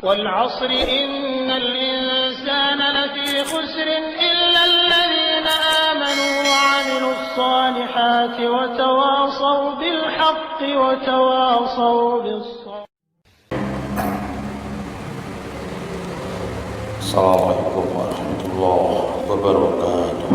والعصر إن الإنسان لفي خسر إلا الذين آمنوا وعملوا الصالحات وتواصوا بالحق وتواصوا بالصبر. السلام عليكم ورحمة الله وبركاته.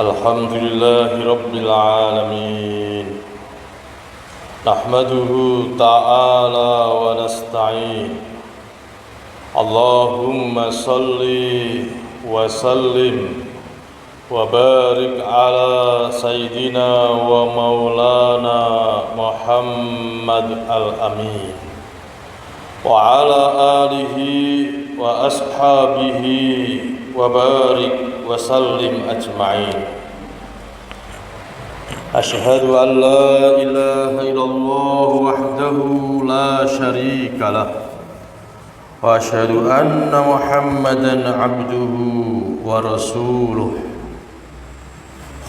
الحمد لله رب العالمين نحمده تعالى ونستعين اللهم صل وسلم وبارك على سيدنا ومولانا محمد الأمين وعلى آله وأصحابه وبارك وسلم أجمعين. أشهد أن لا إله إلا الله وحده لا شريك له وأشهد أن محمدا عبده ورسوله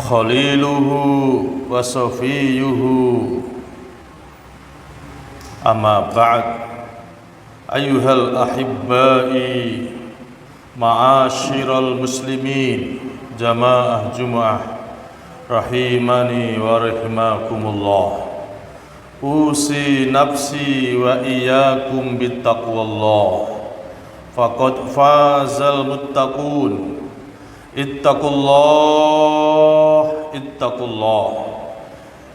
خليله وصفيه. أما بعد، أيها الأحباء معاشر المسلمين جماعة جمعة rahimani wa rahimakumullah. Usi nafsi wa iyyakum bittaqwallah. Faqad fazal muttaqun. Ittaqullah,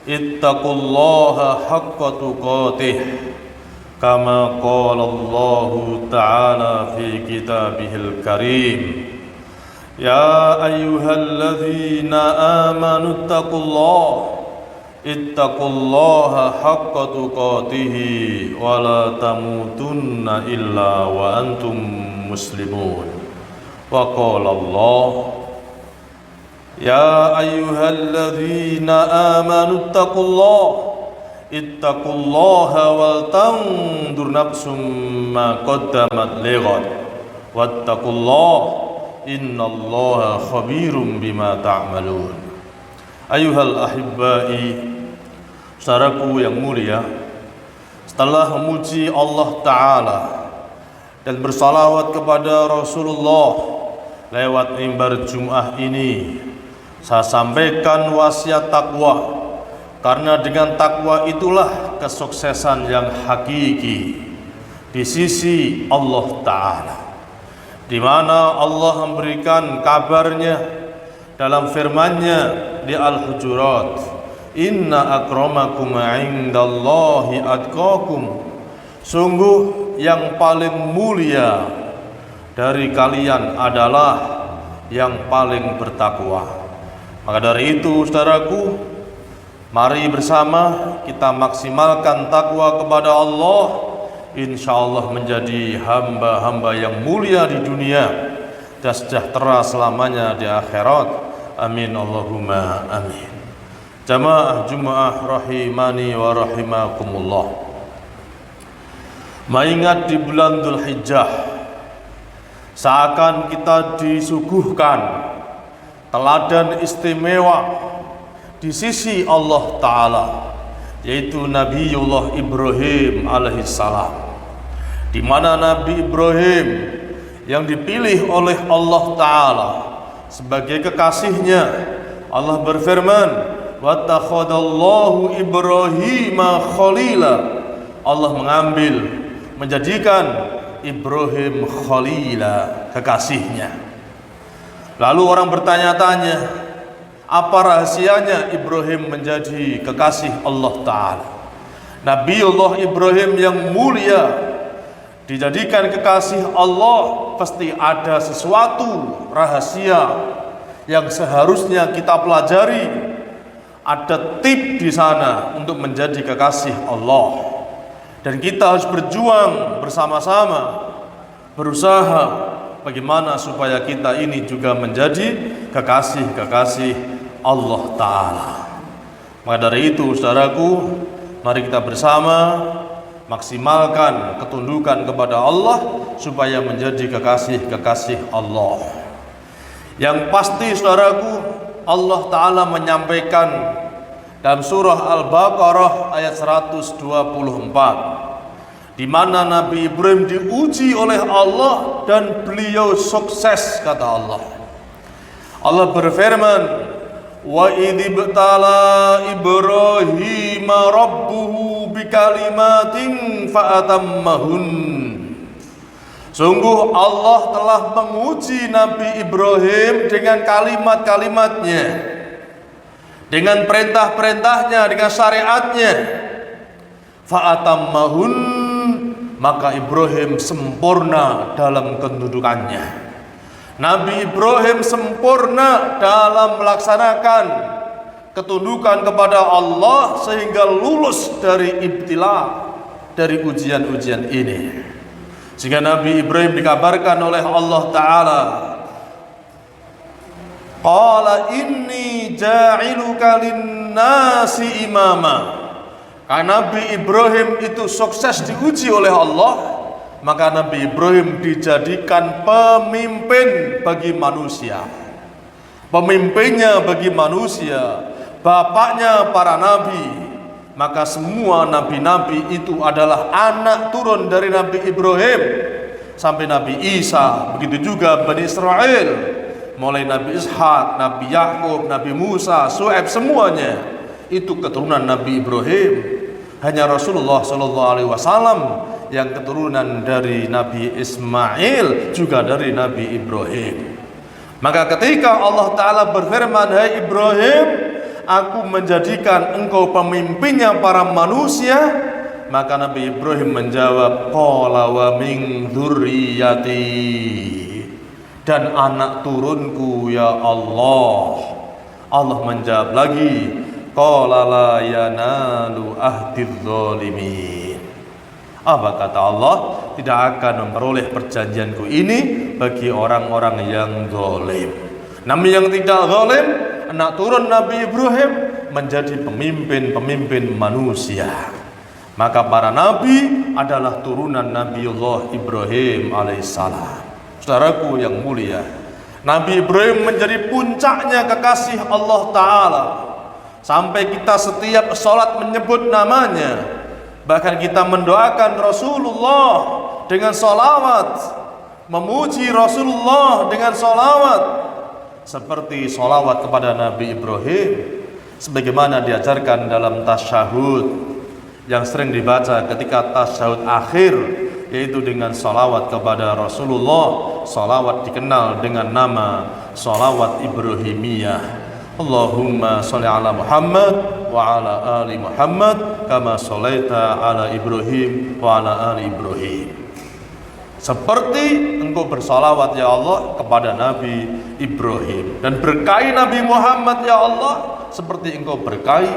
ittaqullaha haqqa tuqatih. Kama qala Allah Ta'ala fi kitabihil karim. Ya ayyuhalladzina amanu ittaqullaha haqqa tuqatih wa la tamutunna illa wa antum muslimun. Wa qala Allah ya ayyuhalladzina amanu ittaqullaha wal tanzur nafsum ma qaddamat lighad wattaqullaha innallaha khabirum bima ta'malun. Ayuhal ahibbai, saudaraku yang mulia, setelah memuji Allah Ta'ala dan bersalawat kepada Rasulullah lewat mimbar Jum'ah ini, saya sampaikan wasiat takwa, karena dengan takwa itulah kesuksesan yang hakiki di sisi Allah Ta'ala, di mana Allah memberikan kabarnya dalam firman-Nya di Al-Hujurat, inna akramakum indallahi atqakum, sungguh yang paling mulia dari kalian adalah yang paling bertakwa. Maka dari itu, saudaraku, mari bersama kita maksimalkan takwa kepada Allah, insyaallah menjadi hamba-hamba yang mulia di dunia dan sejahtera selamanya di akhirat. Amin Allahumma amin. Jamaah Jumaah rahimani wa rahimakumullah. Mengingat di bulan Dzulhijjah, seakan kita disuguhkan teladan istimewa di sisi Allah Ta'ala, yaitu Nabiullah Ibrahim alaihissalam, di mana Nabi Ibrahim yang dipilih oleh Allah Ta'ala sebagai kekasihnya. Allah berfirman, wattakhadallahu Ibrahima khalila. Allah menjadikan Ibrahim khalila, kekasihnya. Lalu orang bertanya-tanya, apa rahasianya Ibrahim menjadi kekasih Allah Ta'ala? Nabiullah Ibrahim yang mulia dijadikan kekasih Allah, pasti ada sesuatu rahasia yang seharusnya kita pelajari. Ada tip di sana untuk menjadi kekasih Allah, dan kita harus berjuang bersama-sama, berusaha bagaimana supaya kita ini juga menjadi kekasih-kekasih Allah Ta'ala. Maka dari itu, saudaraku, mari kita bersama maksimalkan ketundukan kepada Allah supaya menjadi kekasih-kekasih Allah. Yang pasti, saudaraku, Allah Ta'ala menyampaikan dalam surah Al-Baqarah ayat 124, di mana Nabi Ibrahim diuji oleh Allah dan beliau sukses, kata Allah. Allah berfirman, wa idzibtala Ibrahim rabbuhu bikalimatin fa'atammahun. Sungguh Allah telah menguji Nabi Ibrahim dengan kalimat-kalimatnya, dengan perintah-perintahnya, dengan syariatnya. Fa'atammahun, maka Ibrahim sempurna dalam kedudukannya. Nabi Ibrahim sempurna dalam melaksanakan ketundukan kepada Allah sehingga lulus dari ibtila, dari ujian-ujian ini. Sehingga Nabi Ibrahim dikabarkan oleh Allah Ta'ala, qala inni ja'iluka linnasi imama. Karena Nabi Ibrahim itu sukses diuji oleh Allah, maka Nabi Ibrahim dijadikan pemimpin bagi manusia, pemimpinnya bagi manusia, bapaknya para nabi. Maka semua nabi-nabi itu adalah anak turun dari Nabi Ibrahim sampai Nabi Isa. Begitu juga Bani Israel, mulai Nabi Ishak, Nabi Yakub, Nabi Musa, Su'aib, semuanya itu keturunan Nabi Ibrahim. Hanya Rasulullah Shallallahu Alaihi Wasallam yang keturunan dari Nabi Ismail, juga dari Nabi Ibrahim. Maka ketika Allah Ta'ala berfirman, hai Ibrahim, aku menjadikan engkau pemimpinnya para manusia, maka Nabi Ibrahim menjawab, qala wa min dzurriyyati, dan anak turunku ya Allah. Allah menjawab lagi, qala la yanalu ahdidz zalimin. Apa kata Allah? Tidak akan memperoleh perjanjianku ini bagi orang-orang yang zalim. Namun yang tidak zalim, anak turun Nabi Ibrahim menjadi pemimpin-pemimpin manusia. Maka para nabi adalah turunan Nabiullah Ibrahim alaihissalam. Saudaraku yang mulia, Nabi Ibrahim menjadi puncaknya kekasih Allah Ta'ala. Sampai kita setiap sholat menyebut namanya. Bahkan kita mendoakan Rasulullah dengan sholawat, memuji Rasulullah dengan sholawat, seperti sholawat kepada Nabi Ibrahim, sebagaimana diajarkan dalam tasyahud yang sering dibaca ketika tasyahud akhir, yaitu dengan sholawat kepada Rasulullah. Sholawat dikenal dengan nama sholawat Ibrahimiyah. Allahumma sholli ala Muhammad wa ala ali Muhammad kama sholaita ala Ibrahim wa ala ali Ibrahim. Seperti engkau bersolawat ya Allah kepada Nabi Ibrahim, dan berkahi Nabi Muhammad ya Allah seperti engkau berkahi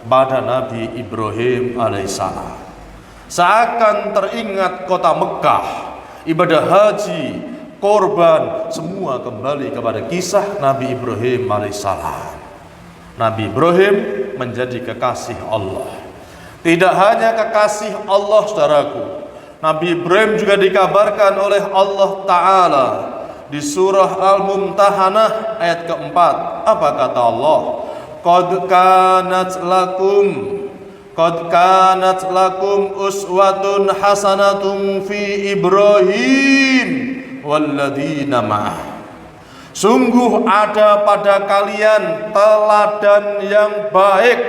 pada Nabi Ibrahim alaihissalam. Seakan teringat kota Mekah, ibadah haji, korban, semua kembali kepada kisah Nabi Ibrahim alaihissalam. Nabi Ibrahim menjadi kekasih Allah. Tidak hanya kekasih Allah, saudaraku, Nabi Ibrahim juga dikabarkan oleh Allah Ta'ala di surah Al-Mumtahanah ayat keempat. Apa kata Allah? Qad kanat lakum uswatun hasanatun fi Ibrahim walladzina ma'ah. Sungguh ada pada kalian teladan yang baik,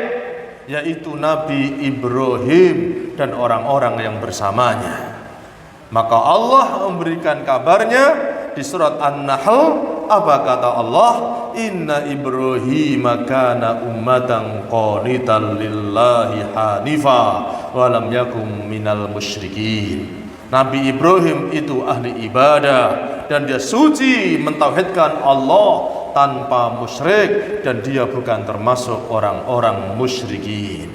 yaitu Nabi Ibrahim dan orang-orang yang bersamanya. Maka Allah memberikan kabarnya di surat An-Nahl. Apa kata Allah? Inna Ibrahim kana ummatan qanitan lillahi hanifa wa lam yakum minal musyrikin. Nabi Ibrahim itu ahli ibadah dan dia suci mentauhidkan Allah tanpa musyrik, dan dia bukan termasuk orang-orang musyrikin.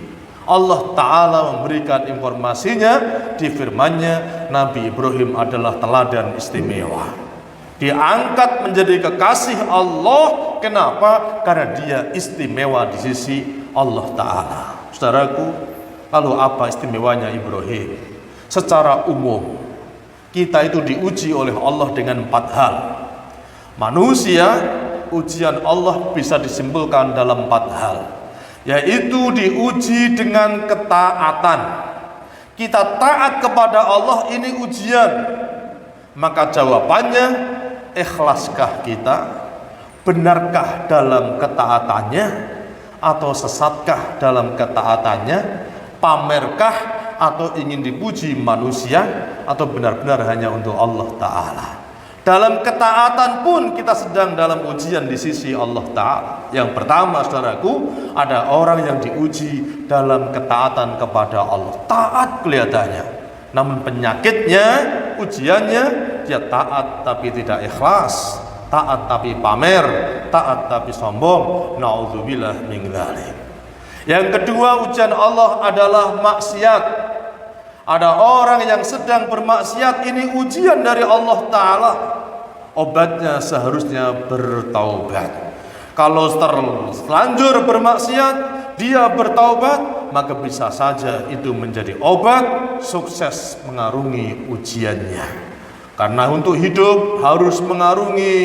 Allah Ta'ala memberikan informasinya di firman-Nya, Nabi Ibrahim adalah teladan istimewa. Diangkat menjadi kekasih Allah. Kenapa? Karena dia istimewa di sisi Allah Ta'ala. Saudaraku, lalu apa istimewanya Ibrahim? Secara umum, kita itu diuji oleh Allah dengan 4 hal. Manusia, ujian Allah bisa disimpulkan dalam 4 hal, yaitu diuji dengan ketaatan. Kita taat kepada Allah, ini ujian. Maka jawabannya, ikhlaskah kita? Benarkah dalam ketaatannya? Atau sesatkah dalam ketaatannya? Pamerkah atau ingin dipuji manusia? Atau benar-benar hanya untuk Allah Ta'ala? Dalam ketaatan pun kita sedang dalam ujian di sisi Allah Ta'ala. Yang pertama, saudaraku, ada orang yang diuji dalam ketaatan kepada Allah. Taat kelihatannya, namun penyakitnya, ujiannya, dia taat tapi tidak ikhlas, taat tapi pamer, taat tapi sombong. Na'udzubillah min dzalik. Yang kedua, ujian Allah adalah maksiat. Ada orang yang sedang bermaksiat, ini ujian dari Allah Ta'ala. Obatnya seharusnya bertaubat. Kalau terlanjur bermaksiat, dia bertaubat, maka bisa saja itu menjadi obat sukses mengarungi ujiannya. Karena untuk hidup harus mengarungi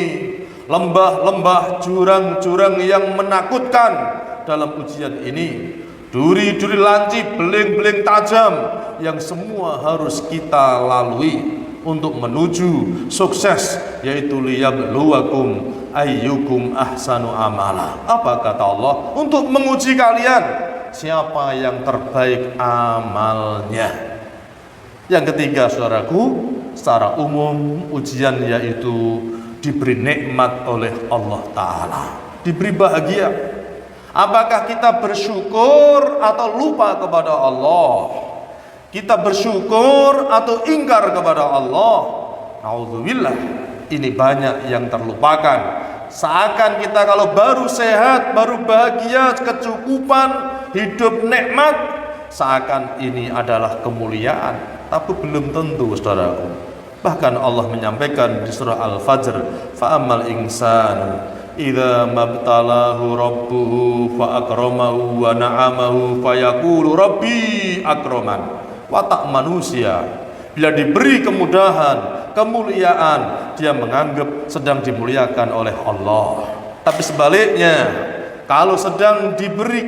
lembah-lembah, jurang-jurang yang menakutkan. Dalam ujian ini, duri-duri lancip, beling-beling tajam yang semua harus kita lalui untuk menuju sukses, yaitu liyabluwakum ayyukum ahsanu amala. Apa kata Allah? Untuk menguji kalian. siapa yang terbaik amalnya. Yang ketiga, saudaraku, secara umum ujian yaitu diberi nikmat oleh Allah Ta'ala, diberi bahagia. Apakah kita bersyukur atau lupa kepada Allah? Kita bersyukur atau ingkar kepada Allah? Nauzubillah, ini banyak yang terlupakan. Seakan kita kalau baru sehat, baru bahagia, kecukupan, hidup nikmat, seakan ini adalah kemuliaan. Tapi belum tentu, saudaraku. Bahkan Allah menyampaikan di surah Al-Fajr, fa'amal insanu idza mabtalahu rabbuhu fa akramahu wa na'amahu fayaqulu rabbi akraman. Watak manusia bila diberi kemudahan, kemuliaan, dia menganggap sedang dimuliakan oleh Allah. Tapi sebaliknya, kalau sedang diberi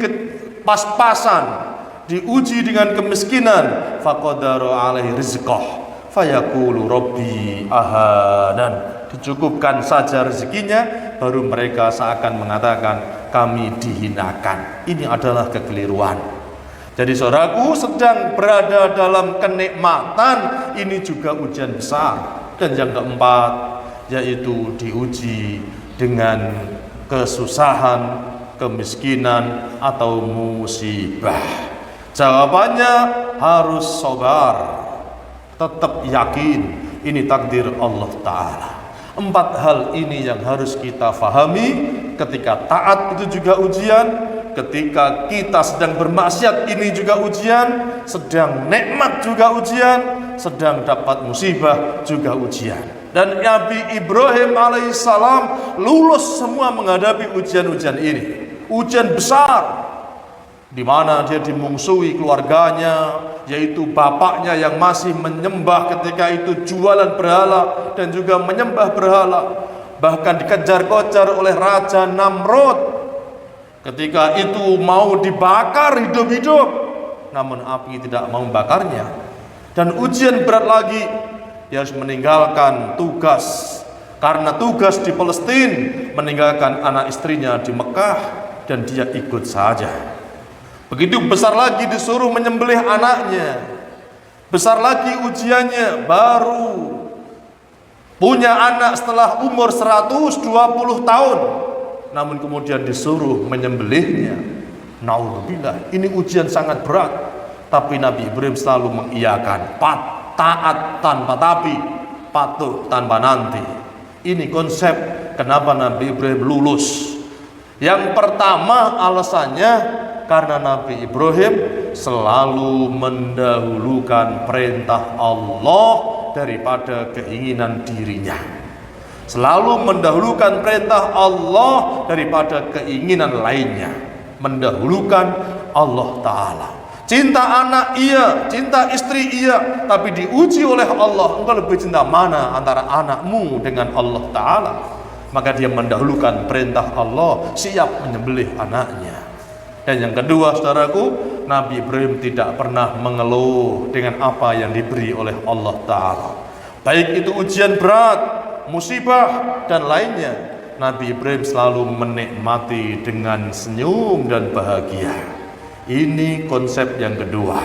pas-pasan, diuji dengan kemiskinan, faqadara alaihi rizqah fayaqulu rabbi ahanan, dicukupkan saja rezekinya, baru mereka seakan mengatakan kami dihinakan. Ini adalah kekeliruan. Jadi saudaraku, sedang berada dalam kenikmatan, ini juga ujian besar. Dan yang keempat, yaitu diuji dengan kesusahan, kemiskinan, atau musibah. Jawabannya harus sabar, tetap yakin ini takdir Allah Ta'ala. 4 hal ini yang harus kita fahami. Ketika taat itu juga ujian, ketika kita sedang bermaksiat ini juga ujian, sedang nikmat juga ujian, sedang dapat musibah juga ujian. Dan Nabi Ibrahim alaihissalam lulus semua menghadapi ujian-ujian ini. Ujian besar, di mana dia dimungsuhi keluarganya, yaitu bapaknya yang masih menyembah ketika itu jualan berhala dan juga menyembah berhala. Bahkan dikejar-kejar oleh Raja Namrud. Ketika itu mau dibakar hidup-hidup, namun api tidak mau membakarnya. Dan ujian berat lagi, dia harus meninggalkan tugas. Karena tugas di Palestina, meninggalkan anak istrinya di Mekah, dan dia ikut saja. Begitu besar lagi disuruh menyembelih anaknya. Besar lagi ujiannya, baru punya anak setelah umur 120 tahun. Namun kemudian disuruh menyembelihnya. Naudzubillah, ini ujian sangat berat. Tapi Nabi Ibrahim selalu mengiyakan, taat tanpa tapi, patuh tanpa nanti. Ini konsep kenapa Nabi Ibrahim lulus. Yang pertama alasannya karena Nabi Ibrahim selalu mendahulukan perintah Allah daripada keinginan dirinya. Selalu mendahulukan perintah Allah daripada keinginan lainnya. Mendahulukan Allah Ta'ala. Cinta anak iya, cinta istri iya, tapi diuji oleh Allah, engkau lebih cinta mana antara anakmu dengan Allah Ta'ala? Maka dia mendahulukan perintah Allah, siap menyembelih anaknya. Dan yang kedua, saudaraku, Nabi Ibrahim tidak pernah mengeluh dengan apa yang diberi oleh Allah Ta'ala. Baik itu ujian berat, musibah, dan lainnya, Nabi Ibrahim selalu menikmati dengan senyum dan bahagia. Ini konsep yang kedua.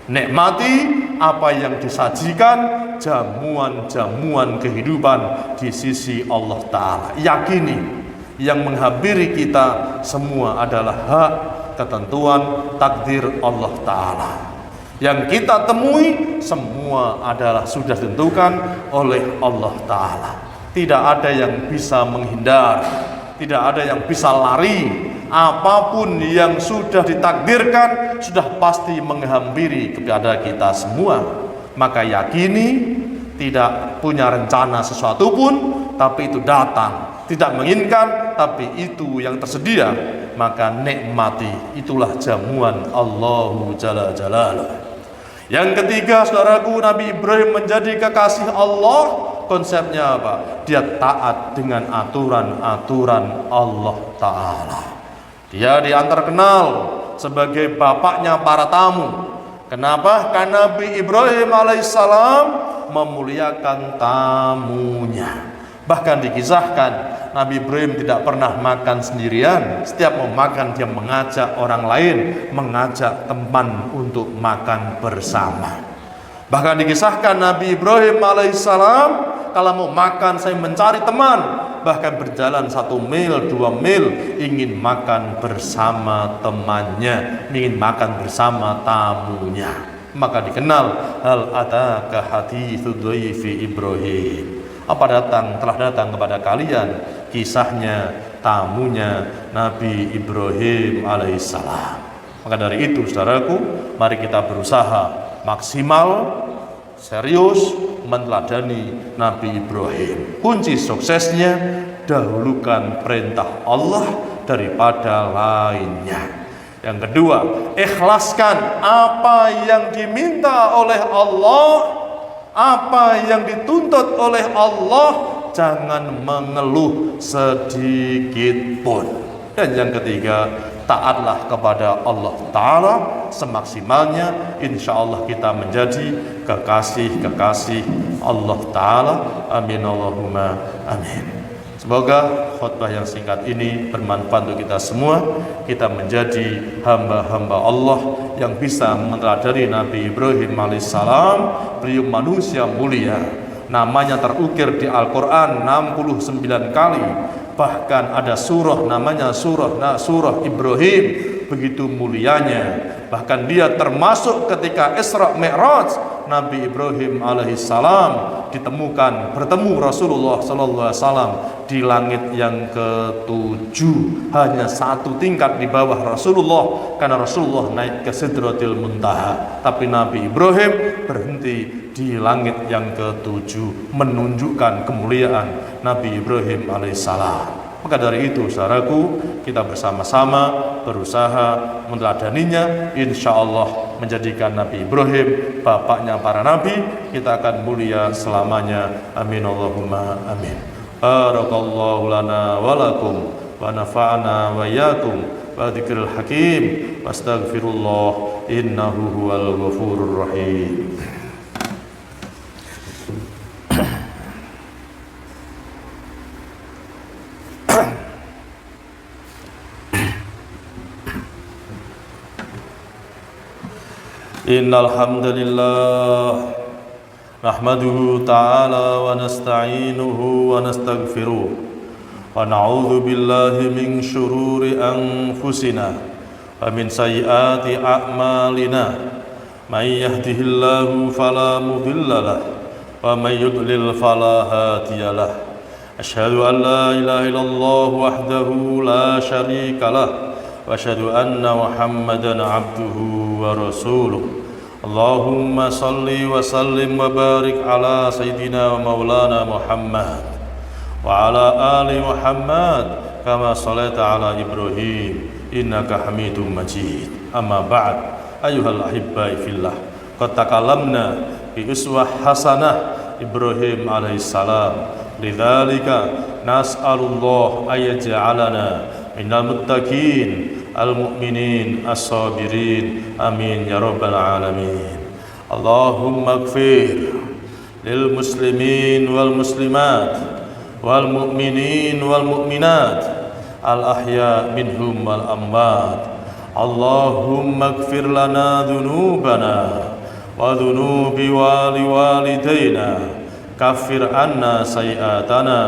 Nikmati apa yang disajikan, jamuan-jamuan kehidupan di sisi Allah Ta'ala. Yakini yang menghampiri kita semua adalah hak, ketentuan, takdir Allah Ta'ala. Yang kita temui semua adalah sudah ditentukan oleh Allah Ta'ala. Tidak ada yang bisa menghindar, tidak ada yang bisa lari. Apapun yang sudah ditakdirkan sudah pasti menghampiri kepada kita semua. Maka yakini, tidak punya rencana sesuatu pun, tapi itu datang. Tidak menginginkan, tapi itu yang tersedia, maka nikmati. Itulah jamuan Allahu Jalla Jalaluh. Yang ketiga, saudaraku, Nabi Ibrahim menjadi kekasih Allah. Konsepnya apa? Dia taat dengan aturan-aturan Allah Ta'ala. Dia diantar kenal sebagai bapaknya para tamu. Kenapa? Karena Nabi Ibrahim alaihissalam memuliakan tamunya. Bahkan dikisahkan Nabi Ibrahim tidak pernah makan sendirian. Setiap mau makan dia mengajak orang lain, mengajak teman untuk makan bersama. Bahkan dikisahkan Nabi Ibrahim alaihissalam, kalau mau makan saya mencari teman, bahkan berjalan 1 mil, 2 mil, ingin makan bersama temannya, ingin makan bersama tamunya. Maka dikenal hal ataka haditsu dhaifi Ibrahim. Apa telah datang kepada kalian kisahnya tamunya Nabi Ibrahim alaihissalam. Maka dari itu saudaraku, mari kita berusaha maksimal, serius meneladani Nabi Ibrahim. Kunci suksesnya, dahulukan perintah Allah daripada lainnya. Yang kedua, ikhlaskan apa yang diminta oleh Allah, apa yang dituntut oleh Allah, jangan mengeluh sedikit pun. Dan yang ketiga, taatlah kepada Allah Ta'ala semaksimalnya. Insya Allah kita menjadi kekasih-kekasih Allah Ta'ala. Amin Allahumma amin. Semoga khutbah yang singkat ini bermanfaat untuk kita semua. Kita menjadi hamba-hamba Allah yang bisa meneladani Nabi Ibrahim alaihissalam. Beliau manusia mulia, namanya terukir di Al-Quran 69 kali. Bahkan ada surah namanya surah Ibrahim, begitu mulianya. Bahkan dia termasuk ketika Isra Mi'raj, Nabi Ibrahim alaihissalam bertemu Rasulullah sallallahu alaihi wasallam di langit yang ke-7, hanya 1 tingkat di bawah Rasulullah, karena Rasulullah naik ke Sidratil Muntaha, tapi Nabi Ibrahim berhenti di langit yang ke-7, menunjukkan kemuliaan Nabi Ibrahim alaihissalam. Maka dari itu saudaraku, kita bersama-sama berusaha meneladaninya, insya Allah menjadikan Nabi Ibrahim bapaknya para nabi, kita akan mulia selamanya. Amin Allahumma amin. Barakallahu lana wa lakum wa nafa'ana wa iyyakum wa dzikril hakim wa astaghfirullah innahu huwal ghafurur rahim. Innal hamdalillah nahmaduhu ta'ala wa nasta'inuhu wa nastaghfiruh wa na'udzu billahi min syururi anfusina wa min sayyiati a'malina. May yahdihillahu fala mudilla lahu wa may yudlil fala hadiyalah. Asyhadu an la ilaha illallah wahdahu la syarika lahu wa asyhadu anna Muhammadan abduhu wa rasuluh. Allahumma salli wa sallim wa barik ala sayyidina wa maulana Muhammad wa ala ali Muhammad kama sallaita ala Ibrahim innaka Hamidum Majid. Amma ba'd, ayyuhal ahibbai fillah, qad takallamna bi uswah hasanah Ibrahim alaihissalam. Lidzalika nas'alullah ayaj'alana minal muttaqin al-mu'minin as-sabirin. Amin ya rabbal alamin. Allahumma ighfir lil muslimin wal muslimat wal mu'minin wal mu'minat al ahya minhum wal amwat. Allahumma ighfir lana dhunubana wa dhunubi walidayna, kaffir anna sayi'atana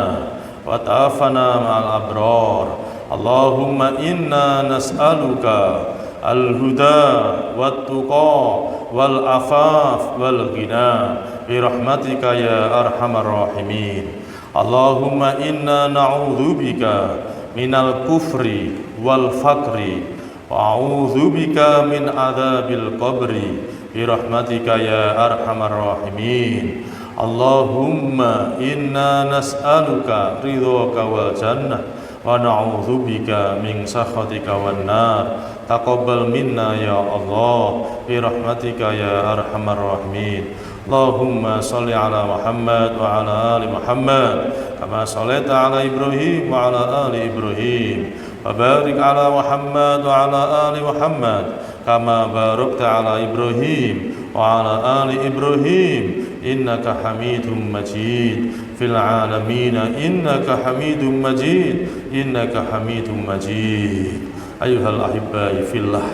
wa ta'afana ma'al abrar. Allahumma inna nas'aluka al-huda wat-tuqa wal-afaf wal-ghina bi rahmatika ya arhamar rahimin. Allahumma inna na'udzubika minal kufri wal faqri wa a'udzubika min adzabil qabri bi rahmatika ya arhamar rahimin. Allahumma inna nas'aluka ridhaka wal jannah wa na'udzubika min sakhatika wan nar. Taqabbal minna ya Allah bi rahmatika ya arhamar rahimin. Allahumma salli ala Muhammad wa ala ali Muhammad kama shallaita ala Ibrahim wa ala ali Ibrahim wa barik ala Muhammad wa ala ali Muhammad kama barakta ala Ibrahim وعلى آل إبراهيم إنك حميد مجيد في العالمين إنك حميد مجيد إنك حميد مجيد. أيها الأحباء في الله،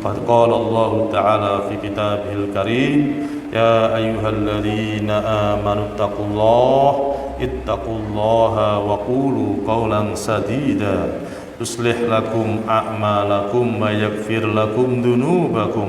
قد قال الله تعالى في كتابه الكريم: يا أيها الذين آمنوا اتقوا الله وقولوا قولا سديدا يصلح لكم أعمالكم ويغفر لكم ذنوبكم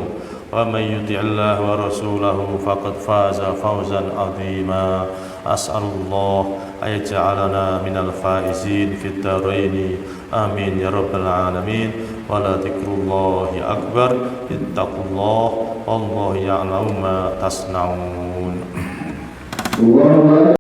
ومن يطع الله ورسوله فقد فاز فوزا عظيما. أسأل الله أن يجعلنا من الفائزين في الدارين، آمين يا رب العالمين. ولذكر الله أكبر. اتقوا الله والله يعلم ما تصنعون.